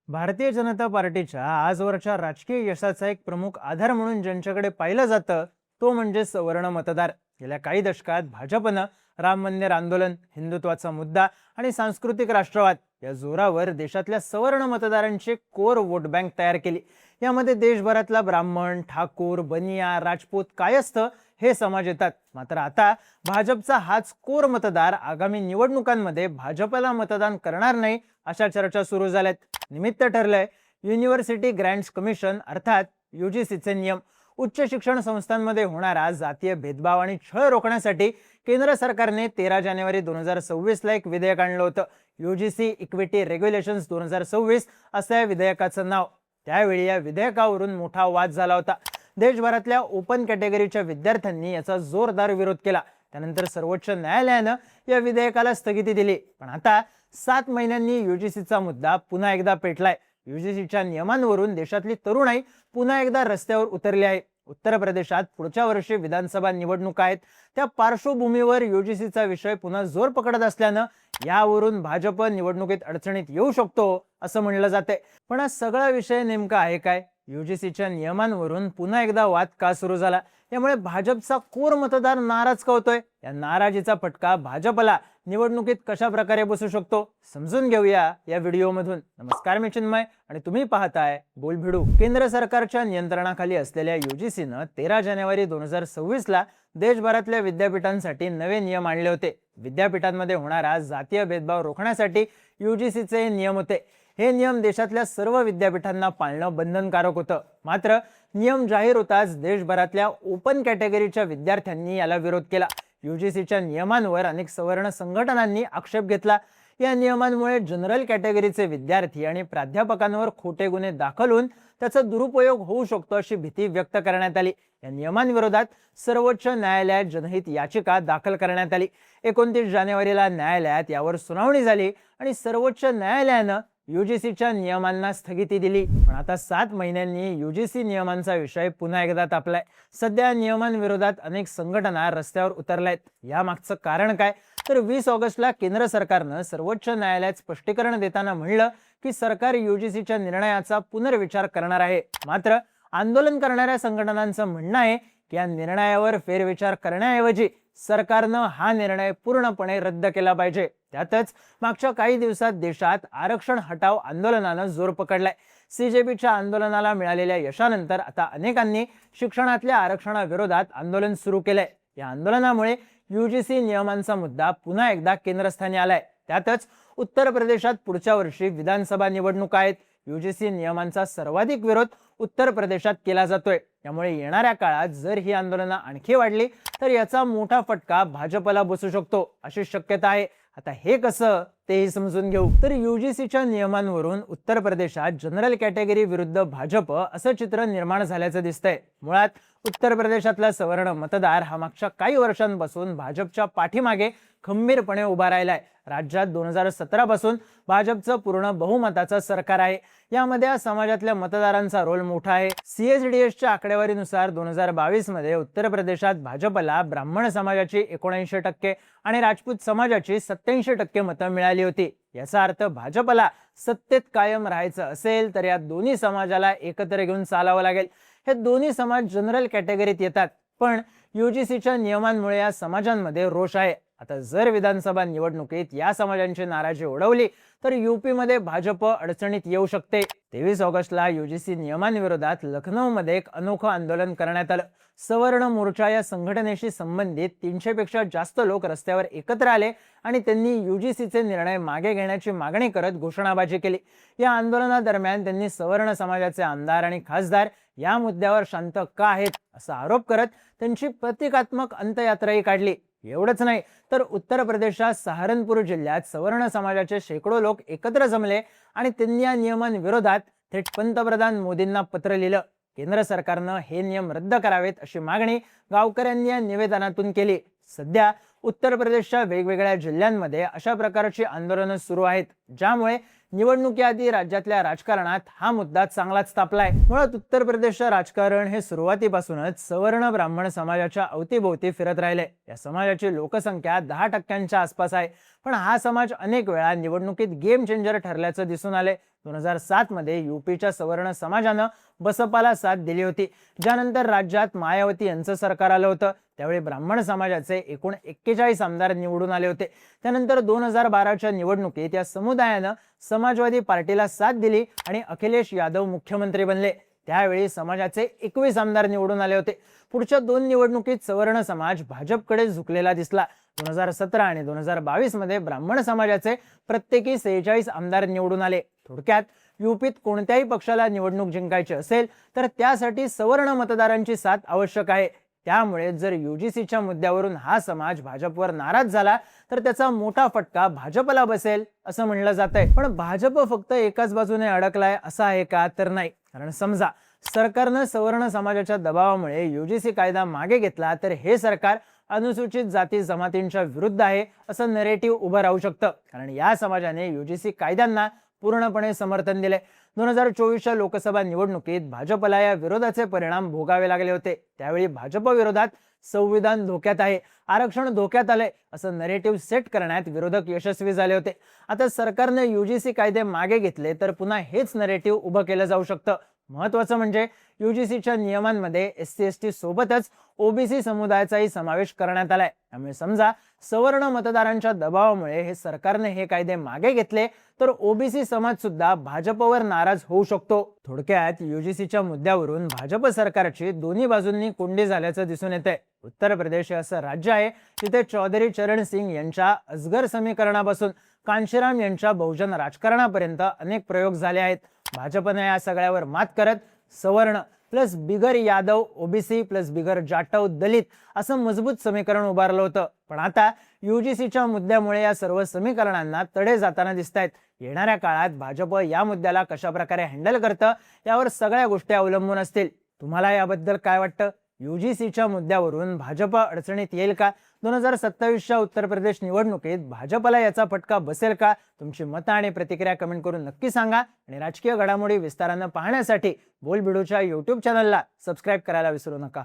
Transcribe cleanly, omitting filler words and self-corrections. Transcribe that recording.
भारतीय जनता पार्टीच्या आजवरच्या राजकीय यशाचा एक प्रमुख आधार म्हणून ज्यांच्याकडे पाहिलं जातं तो म्हणजे सवर्ण मतदार. गेल्या काही दशकात भाजपनं राम मंदिर आंदोलन, हिंदुत्वाचा मुद्दा आणि सांस्कृतिक राष्ट्रवाद या जोरावर देशातल्या सवर्ण मतदारांची कोर वोट बँक तयार केली. यामध्ये देशभरातला ब्राह्मण, ठाकूर, बनिया, राजपूत, कायस्थ हे समाज येतात. मात्र आता भाजपचा हाच कोर मतदार आगामी निवडणुकांमध्ये भाजपला मतदान करणार नाही अशा चर्चा सुरू झाल्यात. निमित्त ठरलंय युनिव्हर्सिटी ग्रँट्स कमिशन अर्थात यूजीसीचे नियम. उच्च शिक्षण संस्थांमध्ये होणारा जातीय भेदभाव आणि छळ रोखण्यासाठी केंद्र सरकारने 13 जानेवारी 2026 ला एक विधेयक आणलं होतं. यूजीसी इक्विटी रेग्युलेशन्स 2026 असं या विधेयकाचं नाव. त्यावेळी या विधेयकावरून मोठा वाद झाला होता. देशभरातल्या ओपन कॅटेगरीच्या विद्यार्थ्यांनी याचा जोरदार विरोध केला. त्यानंतर सर्वोच्च न्यायालयानं या विधेयकाला स्थगिती दिली. पण आता 7 महिन्यांनी यूजीसीचा मुद्दा पुन्हा एकदा पेटलाय. यूजीसीच्या नियमांवरून देशातली तरुणाई पुन्हा एकदा रस्त्यावर उतरली आहे. उत्तर प्रदेशात पुढच्या वर्षी विधानसभा निवडणुका आहेत. त्या पार्श्वभूमीवर यूजीसीचा विषय पुन्हा जोर पकडत असल्यानं यावरून भाजप निवडणुकीत अडचणीत येऊ शकतो असं म्हणलं जाते. पण हा सगळा विषय नेमका आहे काय? यूजीसीच्या नियमांवरून पुन्हा एकदा वाद का सुरू झाला? यामुळे भाजपचा कोर मतदार नाराज का होतोय? या नाराजीचा फटका भाजपला निवडणुकीत कशा प्रकारे बसू शकतो समजून घेऊया या व्हिडिओमधून. नमस्कार, मी चिन्मय आणि तुम्ही पाहताय बोलभिडू. केंद्र सरकारच्या नियंत्रणाखाली असलेल्या यूजीसीनं 13 जानेवारी 2026 ला देशभरातल्या विद्यापीठांसाठी नवे नियम आणले होते. विद्यापीठांमध्ये होणारा जातीय भेदभाव रोखण्यासाठी यूजीसीचे नियम होते. हे नियम देशातल्या सर्व विद्यापीठांना पाळणं बंधनकारक होतं. मात्र नियम जाहीर होताच देशभरातल्या ओपन कॅटेगरीच्या विद्यार्थ्यांनी याला विरोध केला. यूजीसीच्या नियमांवर अनेक सवर्ण संघटनांनी आक्षेप घेतला. या नियमांमुळे जनरल कॅटेगरीचे विद्यार्थी आणि प्राध्यापकांवर खोटे गुन्हे दाखल होऊन त्याचा दुरुपयोग होऊ शकतो अशी भीती व्यक्त करण्यात आली. या नियमांविरोधात सर्वोच्च न्यायालयात जनहित याचिका दाखल करण्यात आली. 29 जानेवारीला न्यायालयात यावर सुनावणी झाली आणि सर्वोच्च न्यायालयानं यूजीसीच्या नियमांना स्थगिती दिली. पण आता 7 महिन्यांनी यूजीसी नियमांचा विषय पुन्हा एकदा तापलाय. सध्या नियमांविरोधात अनेक संघटना रस्त्यावर उतरल्यात. यामागचं कारण काय? तर 20 ऑगस्टला केंद्र सरकारनं सर्वोच्च न्यायालयात स्पष्टीकरण देताना म्हणलं की सरकार यूजीसीच्या निर्णयाचा पुनर्विचार करणार आहे. मात्र आंदोलन करणाऱ्या संघटनांचं म्हणणं आहे की या निर्णयावर फेरविचार करण्याऐवजी सरकारनं हा निर्णय पूर्णपणे रद्द केला पाहिजे. त्यातच मागच्या काही दिवसात देशात आरक्षण हटाव आंदोलनानं जोर पकडलाय. सीजेपीच्या आंदोलनाला मिळालेल्या यशानंतर आता अनेकांनी शिक्षणातल्या आरक्षणाविरोधात आंदोलन सुरू केलंय. या आंदोलनामुळे यूजीसी नियमांचा मुद्दा पुन्हा एकदा केंद्रस्थानी आलाय. त्यातच उत्तर प्रदेशात पुढच्या वर्षी विधानसभा निवडणुका आहेत. यूजीसी नियमांचा सर्वाधिक विरोध उत्तर प्रदेशात केला जातोय. त्यामुळे येणाऱ्या काळात जर ही आंदोलनं आणखी वाढली तर याचा मोठा फटका भाजपला बसू शकतो अशी शक्यता आहे. आता हे कसं तेही समजून घेऊ. तर यूजीसीच्या नियमांवरून उत्तर प्रदेशात जनरल कॅटेगरी विरुद्ध भाजप असं चित्र निर्माण झाल्याचं दिसतंय. मुळात उत्तर प्रदेशातला सवर्ण मतदार हा मागच्या काही वर्षांपासून भाजपच्या पाठीमागे खंबीरपणे उभा राहिलाय. राज्यात 2017 पासून भाजपचं पूर्ण बहुमताचं सरकार आहे. यामध्ये या समाजातल्या मतदारांचा रोल मोठा आहे. सीएसडीएसच्या आकडेवारीनुसार 2022 मध्ये उत्तर प्रदेशात भाजपला ब्राह्मण समाजाची 79% आणि राजपूत समाजाची 87% मतं मिळाली होती. याचा अर्थ भाजपला सत्तेत कायम राहायचं असेल तर या दोन्ही समाजाला एकत्र घेऊन चालावं लागेल. हे दोन्ही समाज जनरल कॅटेगरीत येतात. पण यूजीसीच्या नियमांमुळे या समाजांमध्ये रोष आहे. आता जर विधानसभा निवडणुकीत या समाजांची नाराजी ओढवली तर यूपी मध्ये भाजप अडचणीत येऊ शकते. 23 ऑगस्टला यूजीसी नियमांविरोधात लखनौमध्ये एक अनोखं आंदोलन करण्यात आलं. सवर्ण मोर्चा या संघटनेशी संबंधित 300 पेक्षा जास्त लोक रस्त्यावर एकत्र आले आणि त्यांनी यूजीसीचे निर्णय मागे घेण्याची मागणी करत घोषणाबाजी केली. या आंदोलनादरम्यान त्यांनी सवर्ण समाजाचे आमदार आणि खासदार या मुद्द्यावर शांत का आहेत असा आरोप करत त्यांची प्रतिकात्मक अंत्ययात्राही काढली. एवढंच नाही तर उत्तर प्रदेशात सहारनपूर जिल्ह्यात सवर्ण समाजाचे शेकडो लोक एकत्र जमले आणि त्यांनी या नियमांविरोधात थेट पंतप्रधान मोदींना पत्र लिहिलं. केंद्र सरकारनं हे नियम रद्द करावेत अशी मागणी गावकऱ्यांनी या निवेदनातून केली. सध्या उत्तर प्रदेशच्या वेगवेगळ्या जिल्ह्यांमध्ये अशा प्रकारची आंदोलनं सुरू आहेत, ज्यामुळे निवडणुकीआधी राज्यातल्या राजकारणात हा मुद्दा चांगलाच तापलाय। मुळात उत्तर प्रदेशचं राजकारण हे सुरुवातीपासूनच सवर्ण ब्राह्मण समाजाच्या अवतीभोवती फिरत राहिले। या समाजाची लोकसंख्या 10% आसपास आहे, पण हा समाज अनेक वेळा निवडणुकीत गेम चेंजर ठरल्याचं दिसून आले। 2007 मध्ये यूपीच्या सवर्ण समाजानं बसपाला साथ दिली होती, ज्यानंतर राज्यात मायावती यांचं सरकार आलं होतं। त्यावेळी ब्राह्मण समाजाचे एकूण 41 आमदार निवडून आले होते। त्यानंतर 2012च्या निवडणुकीत या समुदायानं समाजवादी पार्टीला साथ दिली आणि अखिलेश यादव मुख्यमंत्री बनले। त्यावेळी समाजाचे 21 आमदार निवडून आले होते। पुढच्या 2 निवडणुकीत सवर्ण समाज भाजपकडे झुकलेला दिसला। 2017 आणि 2022 मध्ये ब्राह्मण समाजाचे प्रत्येकी 46 आमदार निवडून आले। थोडक्यात यूपीत कोणत्याही पक्षाला निवडणूक जिंकायची असेल तर त्यासाठी सवर्ण मतदारांची साथ आवश्यक आहे। त्यामुळे जर यूजीसीच्या मुद्द्यावरून हा समाज भाजपवर नाराज झाला तर त्याचा मोठा फटका भाजपला बसेल असं म्हणलं जातंय। पण भाजप फक्त एकाच बाजूने अडकलाय असं आहे का? तर नाही। कारण समजा सरकारनं सवर्ण समाजाच्या दबावामुळे यूजीसी कायदा मागे घेतला तर हे सरकार अनुसूचित जाती जमातींच्या विरुद्ध आहे असं नरेटिव्ह उभं राहू शकतं। कारण या समाजाने यूजीसी कायद्यांना पूर्णपणे समर्थन दिले। 2024च्या लोकसभा निवडणुकीत भाजपला या विरोधाचे परिणाम भोगावे लागले होते। त्यावेळी भाजप विरोधात संविधान धोक्यात आहे, आरक्षण धोक्यात आले असं नरेटिव्ह सेट करण्यात विरोधक यशस्वी झाले होते। आता सरकारने यूजीसी कायदे मागे घेतले तर पुन्हा हेच नरेटिव्ह उभं केलं जाऊ शकतं। महत्त्वाचं म्हणजे यूजीसीच्या नियमांमध्ये SC/ST सोबतच ओबीसी समुदायाचाही समावेश करण्यात आलाय। त्यामुळे समजा सवर्ण मतदारांच्या दबावामुळे हे सरकारने हे कायदे मागे घेतले तर ओबीसी समाज सुद्धा भाजपवर नाराज होऊ शकतो। थोडक्यात यूजीसीच्या मुद्द्यावरून भाजप सरकारची दोन्ही बाजूंनी कोंडी झाल्याचं दिसून येतंय। उत्तर प्रदेश हे असं राज्य आहे जिथे चौधरी चरण सिंग यांच्या अजगर समीकरणापासून कांशीराम यांच्या बहुजन राजकारणापर्यंत अनेक प्रयोग झाले आहेत। भाजपने या सगळ्यावर मात करत सवर्ण प्लस बिगर यादव ओबीसी प्लस बिगर जाटव दलित असं मजबूत समीकरण उभारलं होतं। पण आता यूजीसीच्या मुद्द्यामुळे या सर्व समीकरणांना तडे जाताना दिसतायत। येणाऱ्या काळात भाजप या मुद्द्याला कशा प्रकारे हँडल करतं यावर सगळ्या गोष्टी अवलंबून असतील। तुम्हाला याबद्दल काय वाटतं? यूजीसीच्या मुद्द्यावरून भाजप अडचणीत येईल का? 2027च्या उत्तर प्रदेश निवडणुकीत भाजपला याचा फटका बसेल का? तुमची मतं आणि प्रतिक्रिया कमेंट करून नक्की सांगा आणि राजकीय घडामोडी विस्तारानं पाहण्यासाठी बोलबिडूच्या YouTube चॅनलला सबस्क्राईब करायला विसरू नका।